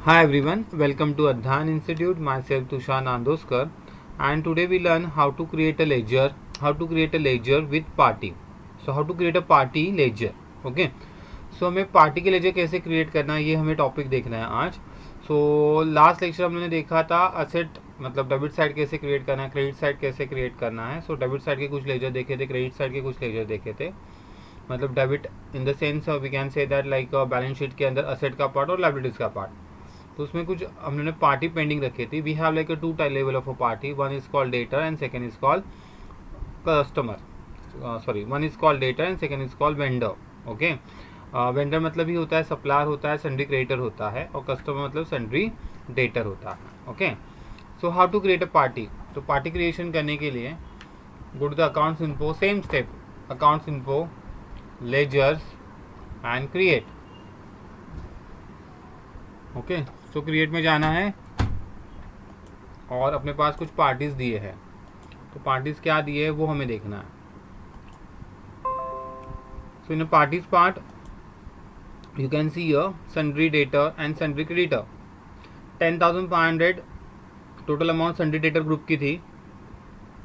Hi everyone, welcome to Adhan Institute. Myself Tushar Nandoskar, and today we learn how to create a ledger with party. So how to create a party ledger. Okay. So हमें party के laser कैसे create करना है, ये हमें topic देखना है आज. सो लास्ट लेक्चर हमने देखा था असेट मतलब डेबिट साइड कैसे क्रिएट करना है, क्रेडिट साइड कैसे क्रिएट करना है. सो डेबिट साइड के कुछ लेजर देखे थे, क्रेडिट साइड के कुछ लेजर देखे थे. मतलब debit in the sense we can say that like balance sheet के अंदर असेट का पार्ट और लायबिलिटीज का पार्ट. तो उसमें कुछ हमने पार्टी पेंडिंग रखी थी. We have like a two type level of a party. One is called debtor and second is called customer. Sorry, one is called debtor and second is called vendor. Okay. Vendor मतलब ही होता है supplier होता है, sundry creditor होता है, और customer मतलब सन्ड्री डेटर होता है. Okay. So how to create a party. तो पार्टी क्रिएशन करने के लिए go to the accounts info. Same step, accounts info, ledgers and create. Okay. So create में जाना है और अपने पास कुछ पार्टीज दिए हैं. तो पार्टीज क्या दिए है वो हमें देखना है. So in parties part you can see here sundry debtor and sundry creditor. 10,500 total amount sundry debtor group की थी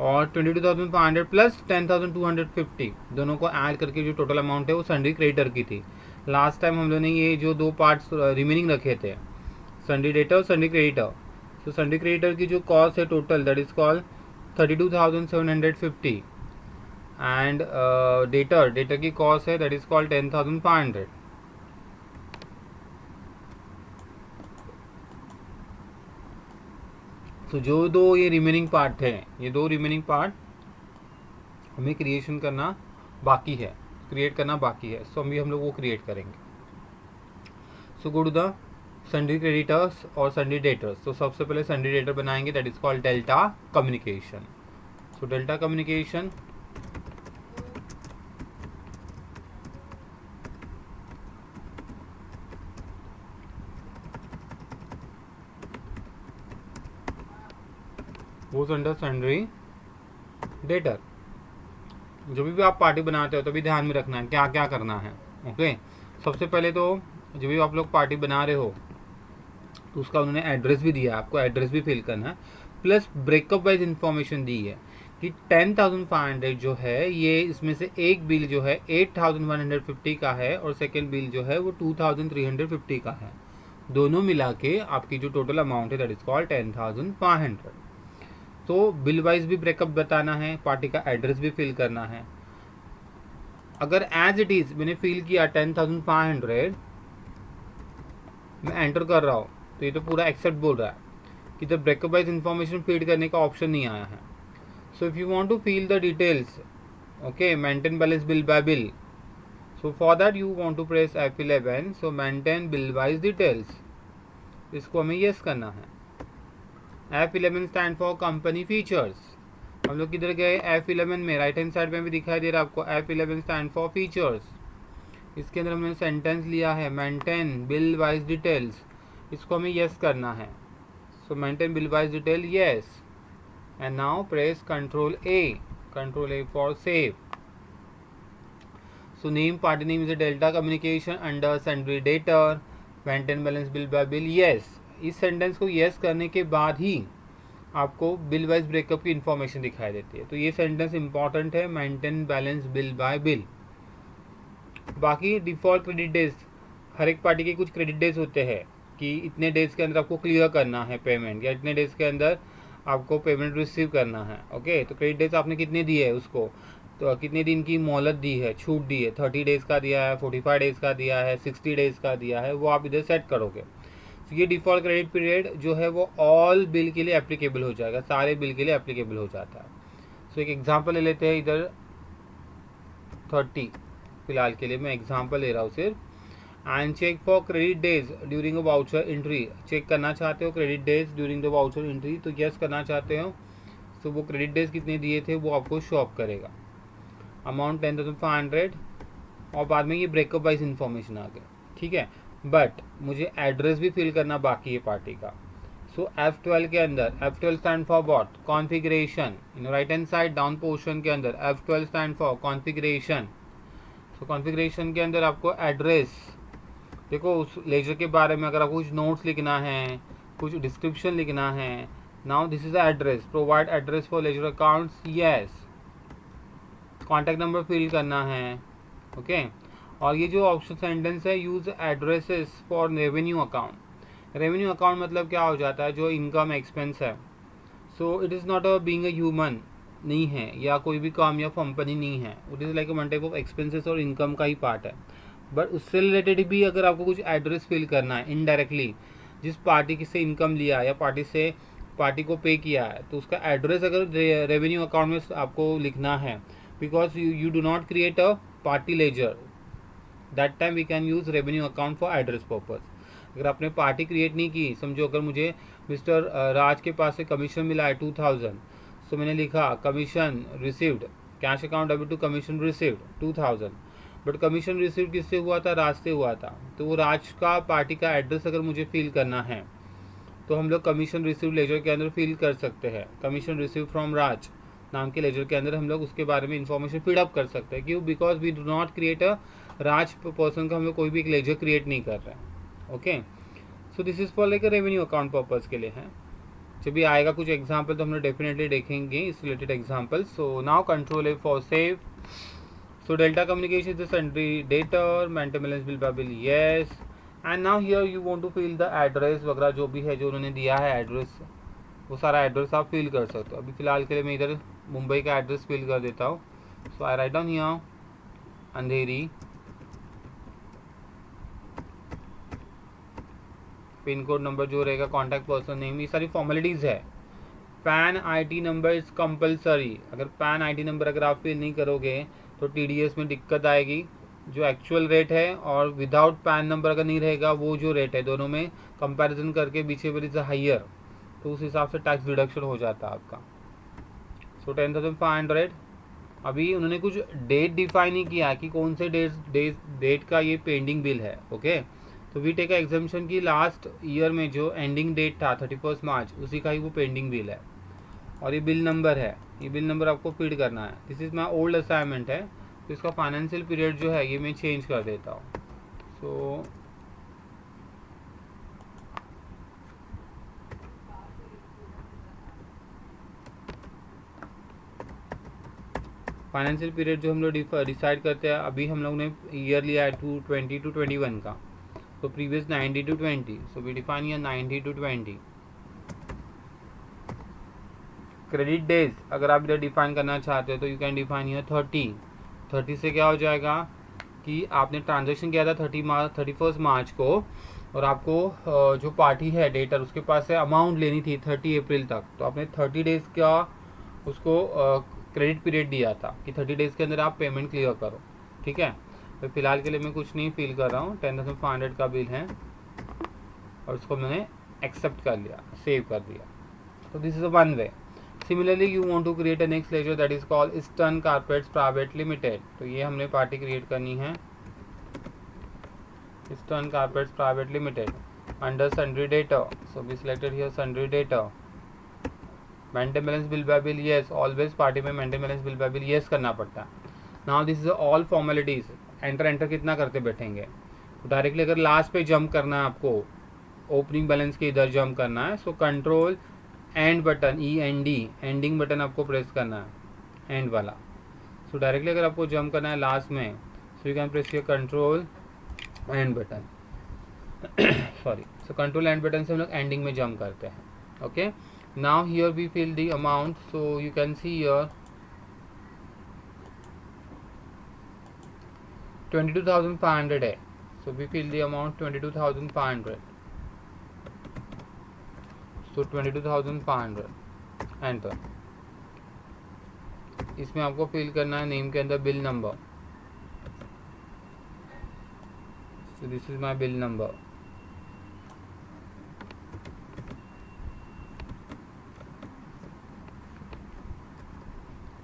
और 22,500 प्लस 10,250 दोनों को ऐड करके जो टोटल अमाउंट है वो sundry creditor की थी. लास्ट टाइम हम लोगों ने ये जो दो पार्ट्स रिमेनिंग रखे थे, sundry debtor और sundry creditor. तो sundry creditor की जो कॉस्ट है total that is called 32,750 and debtor की कॉस्ट है दैट इज कॉल्ड 10,500. तो जो दो ये रिमेनिंग पार्ट थे, ये दो रिमेनिंग पार्ट हमें क्रिएट करना बाकी है. सो अभी हम लोग वो क्रिएट करेंगे. So go to the sundry creditors और सन्ड्री डेटर्स. तो सबसे पहले सन्ड्री डेटर बनाएंगे that is called Delta Communication. So Delta Communication goes under sundry debtor. जब भी आप पार्टी बनाते हो तो भी ध्यान में रखना है क्या क्या करना है. ओके. सबसे पहले तो जब भी आप लोग पार्टी बना रहे हो तो उसका उन्होंने एड्रेस भी दिया है, आपको एड्रेस भी फिल करना है, प्लस ब्रेकअप वाइज इन्फॉर्मेशन दी है कि 10,500 जो है ये इसमें से एक बिल जो है 8,150 का है और सेकेंड बिल जो है वो 2,350 का है. दोनों मिला के आपकी जो टोटल अमाउंट है दैट इज कॉल्ड 10,500. तो बिल वाइज भी ब्रेकअप बताना है, पार्टी का एड्रेस भी फिल करना है. अगर एज इट इज मैंने फिल किया 10,500, मैं एंटर कर रहा हूँ तो ये तो पूरा एक्सेप्ट बोल रहा है कि the breakup wise information feed करने का ऑप्शन नहीं आया है. So if you want to fill the details, okay, maintain balance bill by bill. So for that you want to press F11. So maintain bill wise details, इसको हमें yes करना है. F11 stand for company features. हम लोग किधर गए, F11 में, right hand side में भी दिखाई दे रहा है आपको F11 स्टैंड फॉर फीचर्स. इसके अंदर हमने सेंटेंस लिया है मेंटेन बिल वाइज डिटेल्स, इसको हमें यस करना है. सो maintain bill wise detail yes. And now press control A for save. So name party name is delta communication under sundry debtor, maintain balance bill by bill yes. इस sentence को yes करने के बाद ही आपको bill wise breakup की information दिखाई देती है. तो ये सेंटेंस इंपॉर्टेंट है, maintain balance bill by bill. बाकी डिफ़ॉल्ट क्रेडिट डेज, हर एक पार्टी के कुछ क्रेडिट डेज होते हैं कि इतने डेज के अंदर आपको क्लियर करना है पेमेंट, या इतने डेज के अंदर आपको पेमेंट रिसीव करना है. ओके. तो क्रेडिट डेज आपने कितने दिए है उसको, तो कितने दिन की मोहलत दी है, छूट दी है, 30 डेज़ का दिया है, 45 डेज़ का दिया है, 60 डेज़ का दिया है, वो आप इधर सेट करोगे. तो ये डिफ़ॉल्ट क्रेडिट पीरियड जो है वो ऑल बिल के लिए एप्लीकेबल हो जाएगा, सारे बिल के लिए एप्लीकेबल हो जाता है. सो एक एग्जांपल ले लेते हैं इधर 30, फिलहाल के लिए मैं एग्जांपल ले रहा हूँ सिर्फ. And check for credit days during a voucher entry. Check करना चाहते हो credit days during the voucher entry, तो यस करना चाहते हो. तो वो क्रेडिट डेज कितने दिए थे वो आपको शो अप करेगा. अमाउंट 10,500 और बाद में ये ब्रेकअप वाइज इन्फॉर्मेशन आ गया. ठीक है. बट मुझे एड्रेस भी फिल करना बाकी है पार्टी का. सो F12 के अंदर, F12 stand for what, configuration. In right hand side down portion के अंदर F12 stand for configuration. So configuration के अंदर आपको एड्रेस देखो उस लेजर के बारे में अगर आपको कुछ नोट्स लिखना है, कुछ डिस्क्रिप्शन लिखना है, now this is the address, provide address for ledger accounts, yes, contact number fill करना है, ओके। और ये जो ऑप्शन सेंटेंस है, use addresses for revenue account. Revenue account मतलब क्या हो जाता है, जो इनकम एक्सपेंस है। So it is not a being a human नहीं है, या कोई भी काम या कंपनी नहीं है, it is like one type of expenses और इनकम का ही पार्ट है। बट उससे रिलेटेड भी अगर आपको कुछ एड्रेस फिल करना है इनडायरेक्टली, जिस पार्टी से इनकम लिया या पार्टी को पे किया है, तो उसका एड्रेस अगर रेवेन्यू अकाउंट में आपको लिखना है, because you do not create a party ledger, that time we can use revenue account for address purpose. अगर आपने पार्टी क्रिएट नहीं की, समझो अगर मुझे मिस्टर राज के पास से कमीशन मिला है 2000, सो मैंने लिखा commission received, cash account debit to commission received 2000, but commission receive किससे हुआ था, राज से हुआ था। तो वो राज का पार्टी का एड्रेस अगर मुझे फिल करना है, तो हम लोग कमीशन रिसीव लेजर के अंदर फिल कर सकते हैं। कमीशन रिसीव फ्रॉम राज नाम के लेजर के अंदर हम लोग उसके बारे में इंफॉर्मेशन फीडअप कर सकते हैं। क्यों? Because we do not create a राज पर्सन का हम लोग कोई भी एक लेजर क्रिएट नहीं कर रहे हैं, okay. So this is for like revenue account purpose के लिए है। जब भी आएगा कुछ एग्जाम्पल तो हम लोग डेफिनेटली देखेंगे इस related example. So now control A for save. So delta communication is the sundry data, maintenance bill by bill, yes. And now here you want to fill the address वगैरह जो भी है, जो उन्होंने दिया है एड्रेस, वो सारा एड्रेस आप फिल कर सकते हो। अभी फ़िलहाल के लिए मैं इधर मुंबई का एड्रेस फिल कर देता हूँ। So I write down here Andheri, pin code number जो रहेगा, कॉन्टैक्ट पर्सन नेम, ये सारी फॉर्मेलिटीज़ है। PAN IT number is compulsory. अगर पैन आईटी नंबर अगर आप फिल नहीं करोगे तो टीडीएस में दिक्कत आएगी। जो एक्चुअल रेट है और विदाउट पैन नंबर अगर नहीं रहेगा, वो जो रेट है दोनों में कंपैरिजन करके बीचेवर इज हाइयर, तो उस हिसाब से टैक्स डिडक्शन हो जाता है आपका। सो 10,500। अभी उन्होंने कुछ डेट डिफाइन नहीं किया कि कौन से डेट का ये पेंडिंग बिल है, ओके। तो वी टेक एग्जाम्पशन की लास्ट ईयर में जो एंडिंग डेट था 31 मार्च, उसी का ही वो पेंडिंग बिल है। और ये बिल नंबर है, ये बिल नंबर आपको फीड करना है। This is my old assignment है, तो इसका फाइनेंशियल पीरियड जो है ये मैं चेंज कर देता हूँ। सो फाइनेंशियल पीरियड जो हम लोग डिसाइड करते हैं, अभी हम लोग ने ईयर लिया है 20 to 21 का, तो previous 90 to 20, so we define year 90 to 20। Credit days अगर आप इधर डिफाइन करना चाहते हो तो यू कैन डिफाइन ईयर 30 से क्या हो जाएगा कि आपने ट्रांजेक्शन किया था 31 मार्च को, और आपको जो पार्टी है डेटर उसके पास से अमाउंट लेनी थी 30 अप्रैल तक, तो आपने 30 डेज़ का उसको क्रेडिट पीरियड दिया था कि 30 डेज़ के अंदर आप पेमेंट क्लियर करो, ठीक है। तो फिलहाल के लिए मैं कुछ नहीं फील कर रहा हूँ, 10,500 का बिल है और उसको मैंने एक्सेप्ट कर लिया, सेव कर दिया। तो this is one way. Similarly you want to create a next ledger that is called Eastern Carpets Private Limited. तो ये हमने पार्टी क्रिएट करनी है, Eastern Carpets Private Limited, under sundry debtor. So we selected here sundry debtor. Maintain balance bill by bill, yes, always party में maintain balance bill by bill yes करना पड़ता है। Now this is all formalities. Enter कितना करते बैठेंगे, तो directly अगर last पे जंप करना है आपको, ओपनिंग बैलेंस के इधर जंप करना है, सो control end button, END, ending button आपको प्रेस करना है, एंड वाला। सो डायरेक्टली अगर आपको जंप करना है लास्ट में, so you can press your control end button, sorry. So control end button से हम लोग एंडिंग में जंप करते हैं, okay. Now here we fill the amount, so you can see here 22,500 है, so we fill the amount 22,500, so 22,500 enter. इसमें आपको fill करना है नेम के अंदर bill number, so this is my bill number.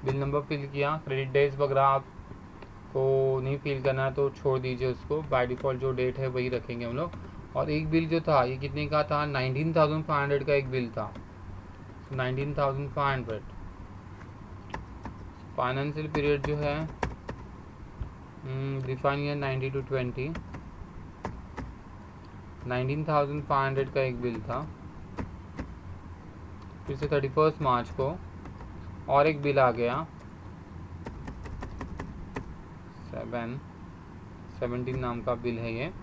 Bill number fill किया। Credit days वगैरह आपको नहीं फिल करना है तो छोड़ दीजिए उसको, बाय डिफ़ॉल्ट जो डेट है वही रखेंगे हम लोग। और एक बिल जो था ये कितने का था, 19,500 का एक बिल था, 19,500। फाइनेंशियल पीरियड जो है डिफाइन है 90 to 20, 19,500 का एक बिल था, फिर से 31 मार्च को और एक बिल आ गया 17 नाम का बिल है ये,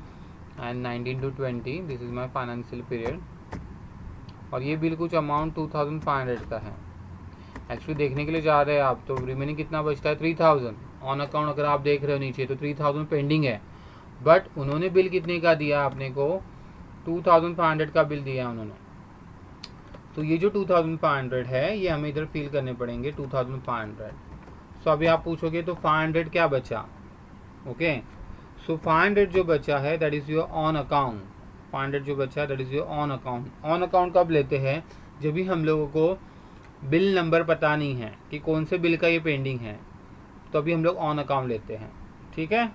and 19 to 20 this is my financial period, और ये बिल कुछ अमाउंट 2,500 का है। एक्चुअली देखने के लिए जा रहे हैं आप तो रिमेनिंग कितना बचता है 3,000 ऑन अकाउंट। अगर आप देख रहे हो नीचे तो 3,000 पेंडिंग है, बट उन्होंने बिल कितने का दिया आपने को 2,500 का बिल दिया उन्होंने। तो ये जो 2,500 है ये हमें इधर फिल करने पड़ेंगे 2,500। सो अभी आप पूछोगे तो 500 क्या बचा, ओके। सो 500 जो बचा है that is your on account. 500 जो बचा है that is your on account. On account कब लेते हैं, जब भी हम लोगों को बिल नंबर पता नहीं है कि कौन से बिल का ये पेंडिंग है, तो अभी हम लोग ऑन अकाउंट लेते हैं, ठीक है।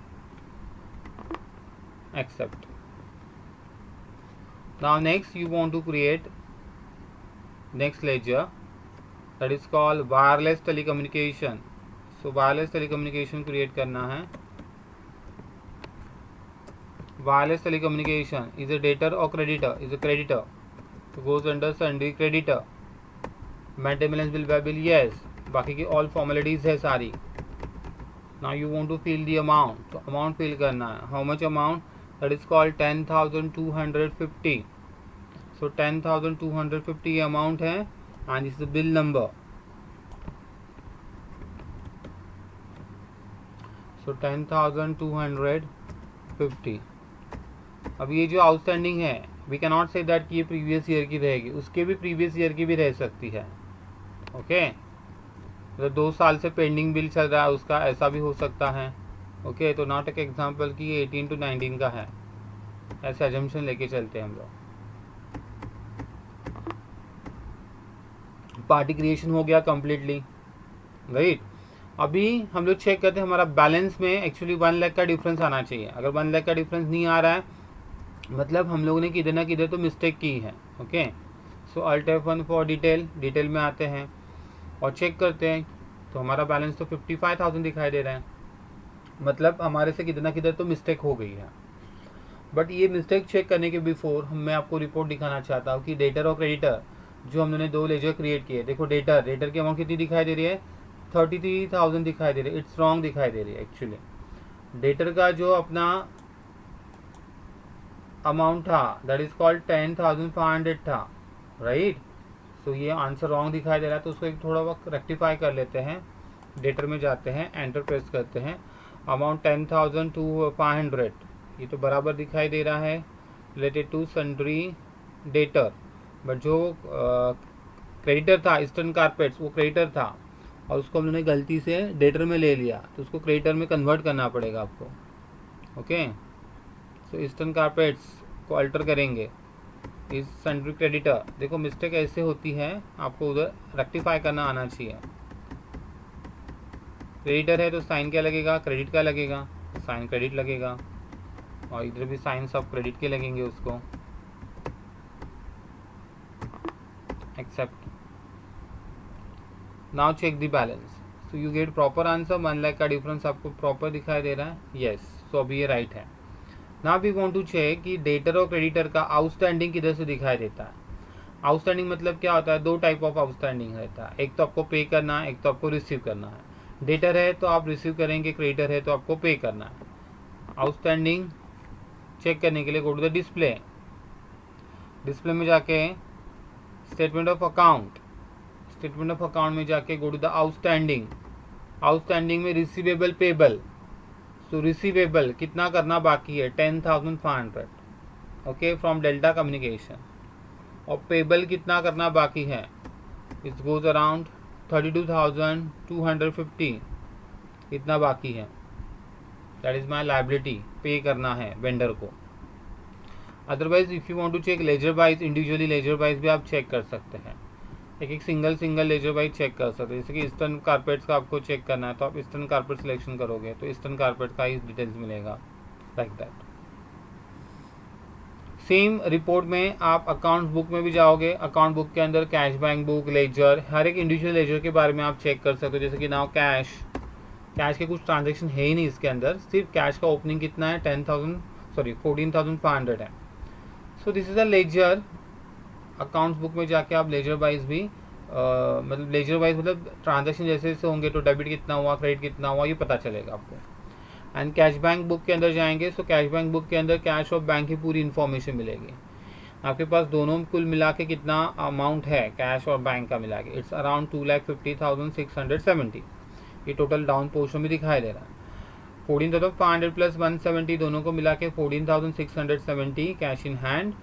Accept. Now next you want to create next ledger that is called wireless telecommunication. So wireless telecommunication create करना है। Wireless telecommunication is a debtor or creditor? Is a creditor, so goes under sundry creditor। Maintenance bill by bill yes, बाकी की all formalities है सारी। Now you want to fill the amount, तो amount fill करना है। How much amount, that is called 10,250। So 10,250 amount है and this is bill number. So 10,250। अब ये जो आउटस्टैंडिंग है we can not say that कि ये प्रीवियस ईयर की रहेगी, उसके भी प्रीवियस ईयर की भी रह सकती है, ओके। तो 2 साल से पेंडिंग बिल चल रहा है उसका, ऐसा भी हो सकता है, ओके। तो नॉट एक एग्जांपल कि ये 18 to 19 का है, ऐसे अजम्पशन लेके चलते हैं हम लोग। पार्टी क्रिएशन हो गया कम्प्लीटली, राइट। अभी हम लोग चेक करते हैं हमारा बैलेंस में एक्चुअली 1 लाख का डिफरेंस आना चाहिए। अगर 1 लाख का डिफरेंस नहीं आ रहा है मतलब हम लोगों ने किधर ना किधर तो मिस्टेक की है, okay. So alt F1 for detail में आते हैं और चेक करते हैं, तो हमारा बैलेंस तो 55,000 दिखाई दे रहा है, मतलब हमारे से किधर ना किधर तो मिस्टेक हो गई है। बट ये मिस्टेक चेक करने के बिफोर मैं आपको रिपोर्ट दिखाना चाहता हूँ कि डेटर और क्रेडिटर जो हमने 2 लेजर क्रिएट किए, देखो डेटर की अमाउंट कितनी दिखाई दे रही है 33,000 दिखाई दे रही है, इट्स रॉन्ग दिखाई दे रही है एक्चुअली। डेटर का जो अपना अमाउंट था दैट इज कॉल्ड 10,500 था, राइट। सो ये आंसर रॉन्ग दिखाई दे रहा है, तो उसको एक थोड़ा वक्त रेक्टिफाई कर लेते हैं। डेटर में जाते हैं, एंटर प्रेस करते हैं, अमाउंट 10,500 ये तो बराबर दिखाई दे रहा है related to sundry debtor. But जो क्रेडिटर था ईस्टर्न कारपेट्स वो क्रेडिटर था और उसको हम लोगों ने गलती से डेटर में ले लिया, तो उसको क्रेडिटर में कन्वर्ट करना पड़ेगा आपको, ओके। सो ईस्टर्न कारपेट्स को अल्टर करेंगे इस सन्ड्री क्रेडिटर। देखो मिस्टेक ऐसे होती है, आपको उधर रेक्टिफाई करना आना चाहिए। क्रेडिटर है तो साइन क्या लगेगा, क्रेडिट का लगेगा, साइन क्रेडिट लगेगा, और इधर भी साइन सब क्रेडिट के लगेंगे उसको। Accept. Now check the balance, so you get proper answer. 1 lakh का डिफरेंस आपको प्रॉपर दिखाई दे रहा है, यस। सो अभी ये राइट है। Now we want to check कि डेटर और क्रेडिटर का आउटस्टैंडिंग किधर से दिखाई देता है। आउटस्टैंडिंग मतलब क्या होता है, 2 टाइप ऑफ आउटस्टैंडिंग रहता है, एक तो आपको पे करना है, एक तो आपको रिसीव करना है। डेटर है तो आप रिसीव करेंगे, क्रेडिटर है तो आपको पे करना है। आउटस्टैंडिंग चेक करने के लिए गो टू द डिस्प्ले में जाके स्टेटमेंट ऑफ अकाउंट में जाके गो टू द आउटस्टैंडिंग में रिसीवेबल पेबल। सो रिसीवेबल कितना करना बाकी है 10,500, ओके, फ्रॉम डेल्टा कम्युनिकेशन। और पेबल कितना करना बाकी है, इट गोज अराउंड 32,250 इतना बाकी है, दैट इज माई लाइबिलिटी, पे करना है वेंडर को। Otherwise if you want to check ledger wise, individually ledger wise भी आप चेक कर सकते हैं, एक सिंगल लेजर वाइज चेक कर सकते हैं। जैसे कि ईस्टर्न कारपेट्स का आपको चेक करना है तो आप ईस्टर्न कारपेट सिलेक्शन करोगे तो ईस्टर्न कारपेट का ही डिटेल्स मिलेगा, लाइक दैट। सेम रिपोर्ट में आप अकाउंट बुक में भी जाओगे, अकाउंट बुक के अंदर कैश बैंक बुक, लेजर, हर एक इंडिविजुअल लेजर के बारे में आप चेक कर सकते हो। जैसे कि नाउ कैश के कुछ ट्रांजेक्शन है ही नहीं इसके अंदर, सिर्फ कैश का ओपनिंग कितना है 14,500 है। So this is a ledger. Accounts book में जाके आप लेजर वाइज भी मतलब लेजर वाइज मतलब ट्रांजेक्शन जैसे जैसे होंगे तो डेबिट कितना हुआ, क्रेडिट कितना हुआ, ये पता चलेगा आपको। एंड कैश बैंक बुक के अंदर जाएंगे, सो कैश बैंक बुक के अंदर कैश और बैंक की पूरी इन्फॉर्मेशन मिलेगी। आपके पास दोनों कुल मिला के कितना अमाउंट है कैश और बैंक का मिला के, इट्स अराउंड 2,50,670। ये टोटल डाउन पोर्शन में दिखाई दे रहा है। 14,500 प्लस 170 दोनों को मिला के 14,670 कैश इन हैंड।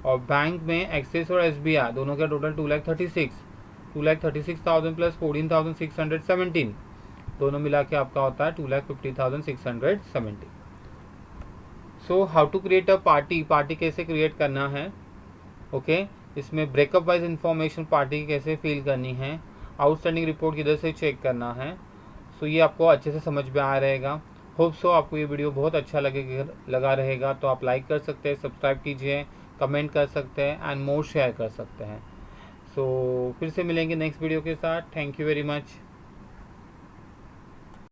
और बैंक में एक्सिस और SBI दोनों का टोटल 2,36,000 प्लस 14,617 दोनों मिला के आपका होता है 2,50,670। So how to create a party, party कैसे क्रिएट करना है, ओके इसमें ब्रेकअप वाइज इंफॉर्मेशन पार्टी की कैसे फिल करनी है, आउटस्टैंडिंग रिपोर्ट किधर से चेक करना है। सो ये आपको अच्छे से समझ में आ रहेगा। होप सो आपको ये वीडियो बहुत अच्छा लगा रहेगा, तो आप लाइक कर सकते हैं, सब्सक्राइब कीजिए, कमेंट कर सकते हैं एंड मोर शेयर कर सकते हैं। सो फिर से मिलेंगे नेक्स्ट वीडियो के साथ। Thank you very much.